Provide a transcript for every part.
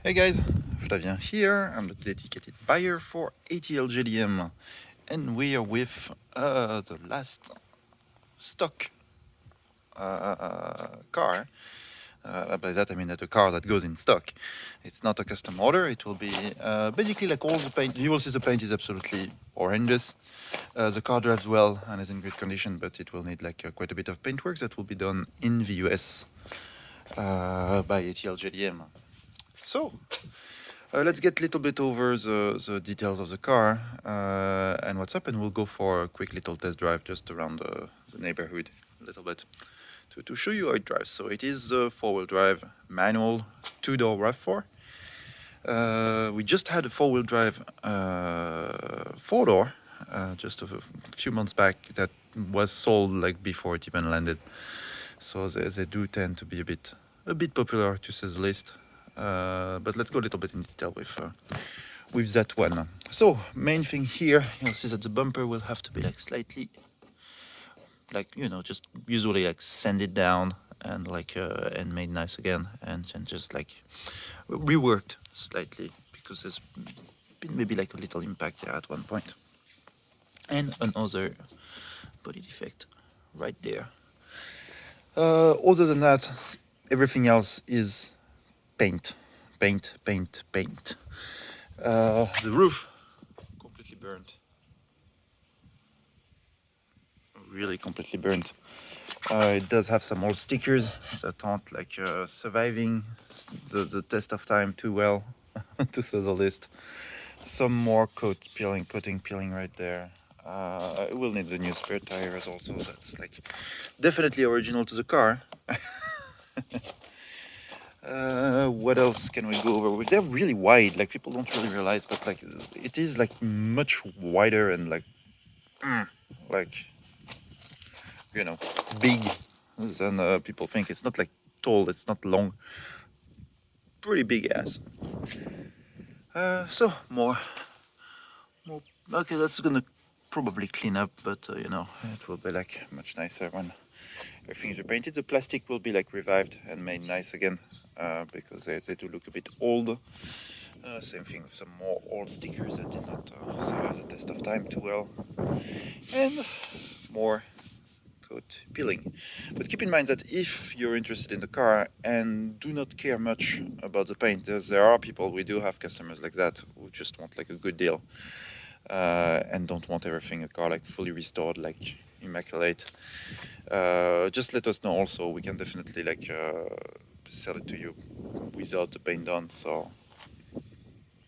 Hey guys, Flavien here. I'm the dedicated buyer for ATL JDM, and we are with the last stock car. By that I mean that the car that goes in stock. It's not a custom order. It will be basically like all the paint. You will see the paint is absolutely horrendous. The car drives well and is in great condition, but it will need like quite a bit of paint work that will be done in the US by ATL JDM. So let's get a little bit over the details of the car and what's up, and we'll go for a quick little test drive just around the neighborhood a little bit to show you how it drives. So it is a four-wheel drive manual 2-door RAV4. We just had a four-wheel drive 4-door just a few months back that was sold like before it even landed. So they do tend to be a bit popular, to say the least. But let's go a little bit in detail with that one. So main thing here, you'll see that the bumper will have to be like slightly, like, you know, just usually like sanded down and like and made nice again, and just like reworked slightly because there's been maybe like a little impact there at one point. And another body defect right there. Other than that, everything else is paint. The roof completely burnt. Really completely burnt. It does have some old stickers that aren't like surviving the test of time too well, to say the least. Some more coating peeling right there. It will need the new spare tires also. That's like definitely original to the car. What else can we go over? They're really wide, like people don't really realize, but like it is like much wider and like you know, big than people think. It's not like tall, it's not long, pretty big ass. So more. Okay, that's gonna probably clean up, but you know, it will be like much nicer when everything is repainted. The plastic will be like revived and made nice again, because they do look a bit old. Same thing with some more old stickers that did not survive the test of time too well, and more coat peeling. But keep in mind that if you're interested in the car and do not care much about the paint, there are people, we do have customers like that, who just want like a good deal and don't want everything, a car like fully restored, like immaculate. Just let us know also. We can definitely like sell it to you without the paint done. So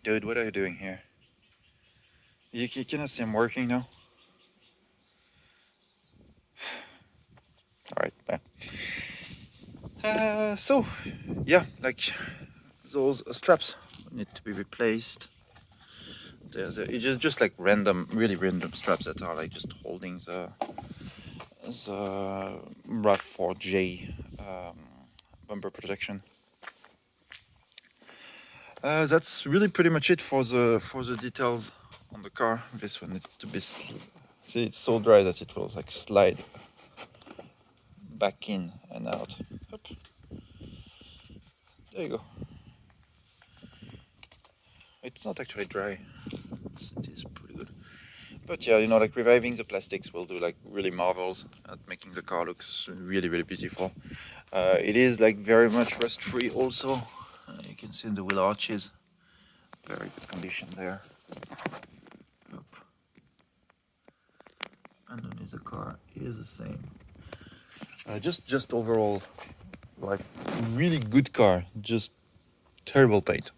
dude, what are you doing here? You cannot see I'm working now? All right, bye. So yeah, like those straps need to be replaced. It's just like really random straps that are like just holding the RAV4J bumper protection. That's really pretty much it for the details on the car. This one needs to be, see, it's so dry that it will like slide back in and out. Up. There you go. It's not actually dry. It is pretty good. But yeah, you know, like reviving the plastics will do like really marvels at making the car looks really, really beautiful. It is like very much rust free also. You can see in the wheel arches, very good condition there. Up. Underneath the car is the same. Just overall, like really good car, just terrible paint.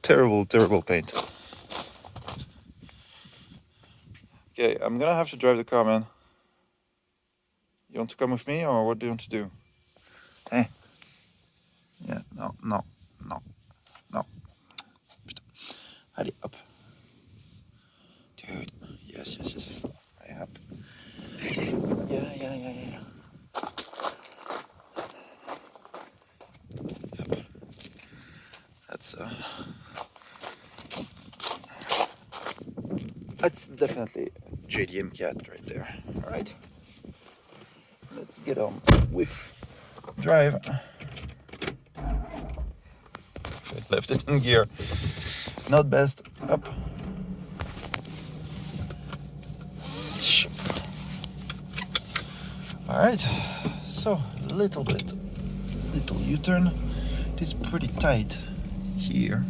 terrible paint. Okay, I'm gonna have to drive the car, man. You want to come with me, or what do you want to do? Eh? Yeah, no. Putain. Allez, hop. Dude, yes. Allez, hop. Yeah. Hop. That's definitely a JDM cat right there. All right, let's get on with drive. so it left it in gear. Not best. Up. Alright, so little U-turn. It is pretty tight here.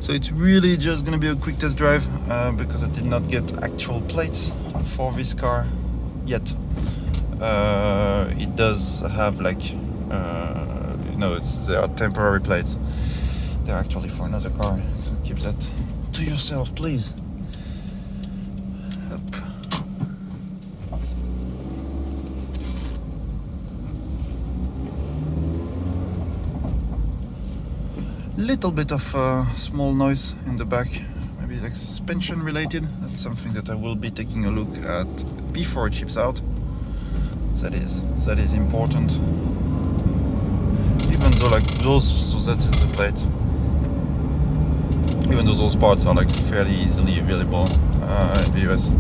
So it's really just gonna be a quick test drive because I did not get actual plates for this car yet. It does have like, there are temporary plates. They're actually for another car, so keep that to yourself, please. Up. Little bit of small noise in the back, maybe like suspension related. That's something that I will be taking a look at before it ships out. That is important. Even though like so that is the plate. Even though those parts are like fairly easily available in the US.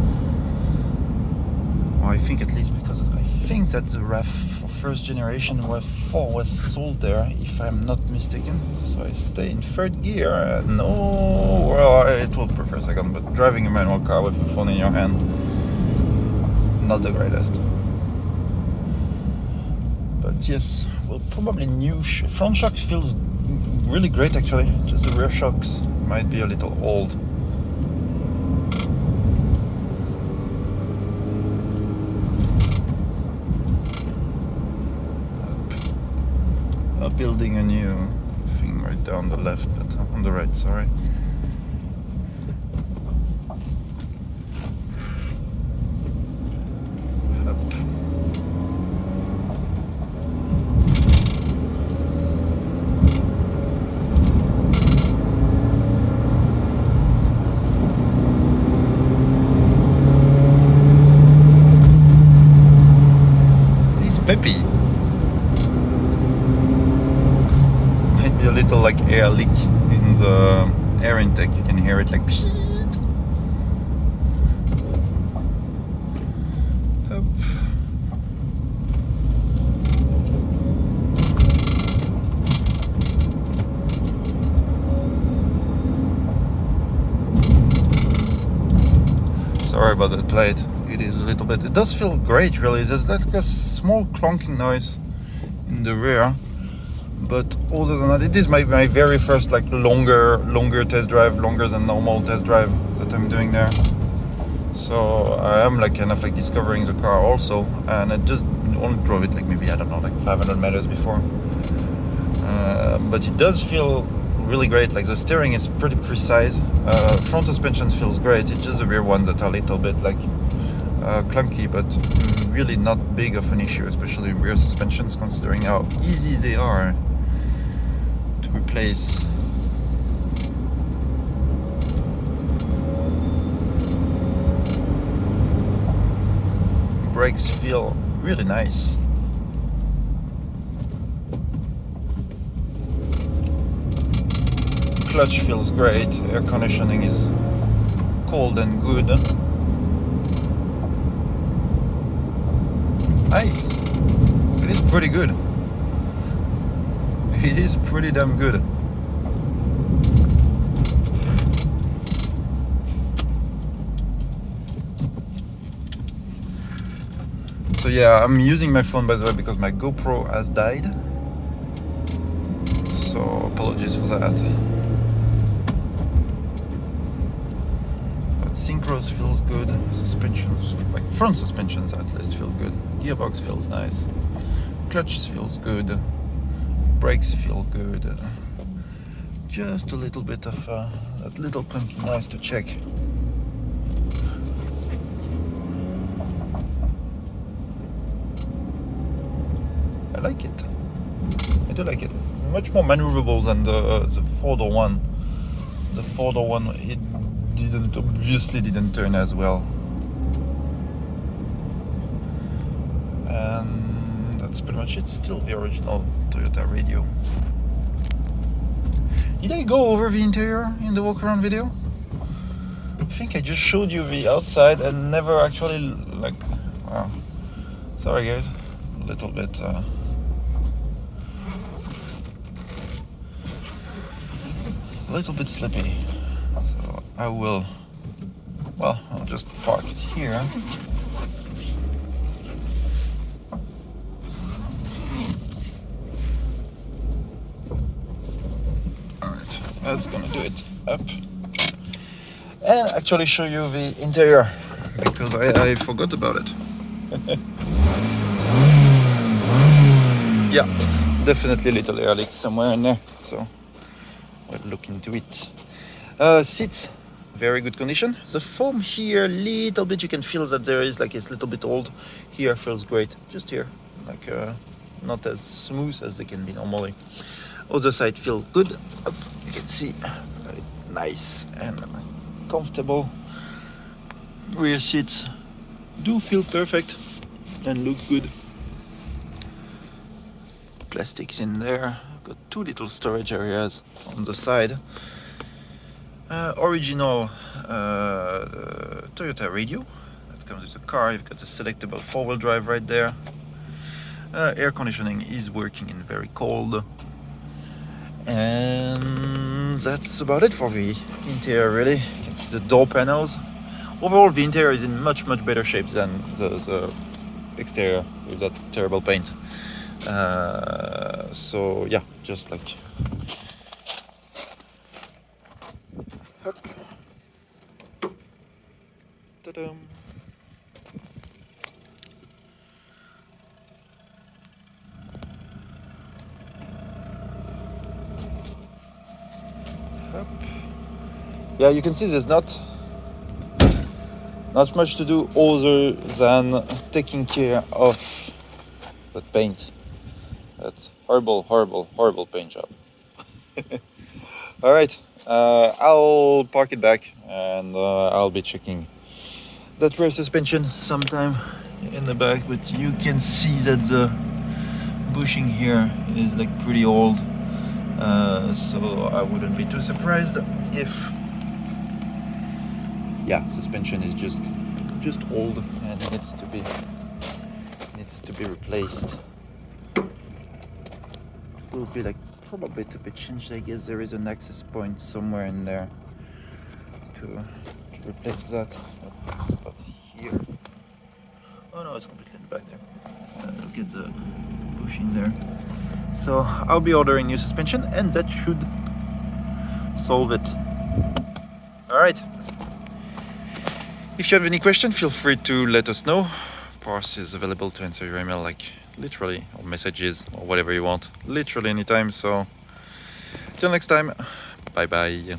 Or I think at least, because I think that the RAV4 first generation RAV4 was sold there, if I'm not mistaken. So I stay in third gear. It will prefer second, but driving a manual car with a phone in your hand, not the greatest. But yes, well, probably new front shock feels really great actually. Just the rear shocks might be a little old. Building a new thing right there on the left, but on the right, sorry. Up. He's peppy. A little like air leak in the air intake. You can hear it like psheet. Up. Sorry about that plate. It is a little bit. It does feel great, really. There's like a small clonking noise in the rear. But other than that, it is my very first like longer test drive, longer than normal test drive that I'm doing there. So I am like kind of like discovering the car also, and I just only drove it like maybe, I don't know, like 500 meters before. But it does feel really great. Like the steering is pretty precise. Front suspension feels great. It's just the rear ones that are a little bit like clunky, but really not big of an issue, especially rear suspensions, considering how easy they are to replace. Brakes feel really nice. Clutch feels great. Air conditioning is cold and good. Nice. It is pretty good. It is pretty damn good. So yeah, I'm using my phone, by the way, because my GoPro has died. So apologies for that. But synchros feels good. Suspensions, like front suspensions at least, feel good. Gearbox feels nice. Clutch feels good. Brakes feel good. Just a little bit of that little clunky noise to check. I like it. I do like it. Much more maneuverable than the 4-door one. The 4-door one, it obviously didn't turn as well. And that's pretty much it. Still the original Toyota radio. Did I go over the interior in the walk around video? I think I just showed you the outside and never actually, like, wow. Sorry guys, a little bit slippy. So I will, well, I'll just park it here. Alright, that's gonna do it up. And actually show you the interior, because I forgot about it. Yeah, definitely a little air leak somewhere in there, so we'll look into it. Seats, very good condition. The foam here, little bit, you can feel that there is like it's a little bit old. Here feels great, just here, like not as smooth as they can be normally. Other side feel good. Up, you can see, very nice and comfortable. Rear seats do feel perfect and look good. Plastics in there. Got two little storage areas on the side. Original Toyota radio that comes with the car. You've got the selectable four-wheel drive right there. Air conditioning is working in very cold. And that's about it for the interior, really. You can see the door panels. Overall, the interior is in much better shape than the exterior with that terrible paint. So yeah, just like hook. Ta-da. Yeah, you can see there's not much to do other than taking care of that paint. That horrible paint job. All right, I'll park it back and I'll be checking that rear suspension sometime in the back, but you can see that the bushing here is like pretty old, so I wouldn't be too surprised if, yeah, suspension is just old and needs to be replaced. Will be like probably to be changed. I guess there is an access point somewhere in there to replace that. But here, oh no, it's completely in the back there. Look at the bushing there. So I'll be ordering new suspension, and that should solve it. All right. If you have any question, feel free to let us know. Parse is available to answer your email, like literally, or messages, or whatever you want, literally anytime. So till next time, bye bye.